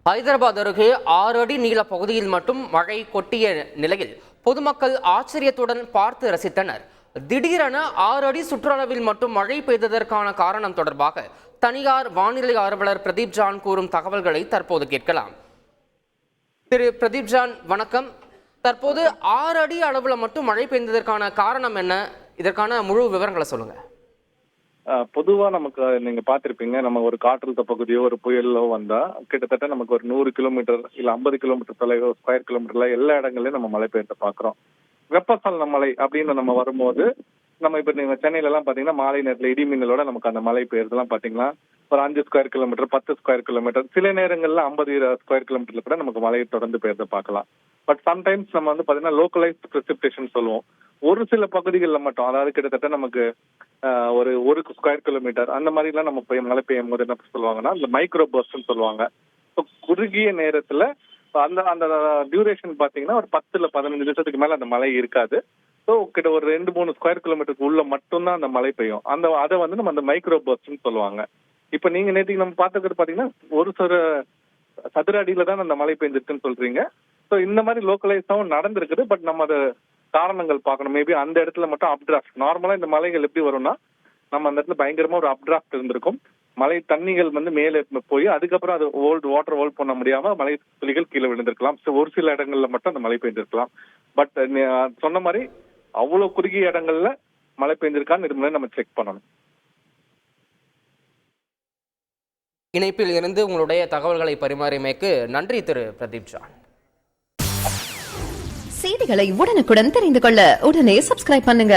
ஹைதராபாத் அருகே 6 அடி நீள பகுதியில் மட்டும் மழை கொட்டிய நிலையில் பொதுமக்கள் ஆச்சரியத்துடன் பார்த்து ரசித்தனர். திடீரென 6 அடி சுற்றளவில் மட்டும் மழை பெய்ததற்கான காரணம் தொடர்பாக தனியார் வானிலை ஆர்வலர் பிரதீப் ஜான் கூறும் தகவல்களை தற்போது கேட்கலாம். திரு பிரதீப் ஜான், வணக்கம். தற்போது 6 அடி அளவில் மட்டும் மழை பெய்ததற்கான காரணம் என்ன? இதற்கான முழு விவரங்களை சொல்லுங்க. பொதுவா நமக்கு நீங்க பாத்திருப்பீங்க, நம்ம ஒரு காற்றழுத்த பகுதியோ ஒரு புயலோ வந்தா கிட்டத்தட்ட நமக்கு ஒரு 100 கிலோமீட்டர் இல்ல 50 கிலோமீட்டர் தொலைவு ஸ்கொயர் கிலோமீட்டர்ல எல்லா இடங்களையும் நம்ம மழை பெய்யறத பாக்குறோம். வெப்பசலன மழை அப்படின்னு நம்ம வரும்போது நம்ம இப்ப நீங்க சென்னையில எல்லாம் பாத்தீங்கன்னா மாலை நேரத்துல இடி மின்னலோட நமக்கு அந்த மழை பெய்யறதுலாம் பாத்தீங்கன்னா ஒரு 5 ஸ்கொயர் கிலோமீட்டர் 10 ஸ்கொயர் கிலோமீட்டர் சில நேரங்கள்ல 50 ஸ்கொயர் கிலோமீட்டர்ல கூட நமக்கு மழையை தொடர்ந்து பெய்யறத பார்க்கலாம். பட் சம்டைம்ஸ் நம்ம வந்து பாத்தீங்கன்னா லோக்கலைஸ்ட் பிரெசிபிடேஷன் சொல்லுவோம். ஒரு சில பகுதிகளில் மட்டும், அதாவது கிட்டத்தட்ட நமக்கு ஒரு ஸ்கொயர் கிலோமீட்டர் அந்த மாதிரி எல்லாம் நம்ம மழை பெய்யும் போது என்ன சொல்லுவாங்கன்னா இந்த மைக்ரோ பர்ஸ்ட்னு சொல்லுவாங்க. குறுகிய நேரத்துல அந்த அந்த டியூரேஷன் பாத்தீங்கன்னா ஒரு 10 இல்ல 15 நிமிஷத்துக்கு மேல அந்த மழை இருக்காது. ஸோ கிட்ட ஒரு 2-3 ஸ்கொயர் கிலோமீட்டருக்கு உள்ள மட்டும்தான் அந்த மழை பெய்யும். அதை வந்து நம்ம அந்த மைக்ரோ பர்ஸ்ட்னு சொல்லுவாங்க. இப்ப நீங்க நேற்றுக்கு நம்ம பார்த்துக்கிறது பாத்தீங்கன்னா ஒரு சதுர அடியில தான் அந்த மழை பெய்ஞ்சிருக்குன்னு சொல்றீங்க. ஸோ இந்த மாதிரி லோக்கலைஸாவும் நடந்திருக்குது. பட் நம்ம அதை காரணங்கள் பார்க்கணும். மேபி அந்த இடத்துல மட்டும் அப்டிராஃப்ட், நார்மலா இந்த மலைகள் எப்படி வரும்னா நம்ம அந்த இடத்துல பயங்கரமா ஒரு அப்டிராஃப்ட் இருந்திருக்கும். மழை தண்ணிகள் வந்து மேலே போய் அதுக்கப்புறம் அது வாட்டர் ஹோல்ட் பண்ண முடியாம மழை துளிகள் கீழே விழுந்திருக்கலாம். ஸோ ஒரு சில இடங்கள்ல மட்டும் அந்த மழை பெய்ஞ்சிருக்கலாம். பட் சொன்ன மாதிரி அவ்வளவு குறுகிய இடங்கள்ல மழை பெய்ஞ்சிருக்கான்னு இது நம்ம செக் பண்ணணும். இணைப்பில் இருந்து உங்களுடைய தகவல்களை பரிமாறியமைக்கு நன்றி திரு பிரதீப் ஜான். செய்திகளை உடனுக்குடன் தெரிந்து கொள்ள உடனே சப்ஸ்கிரைப் பண்ணுங்க.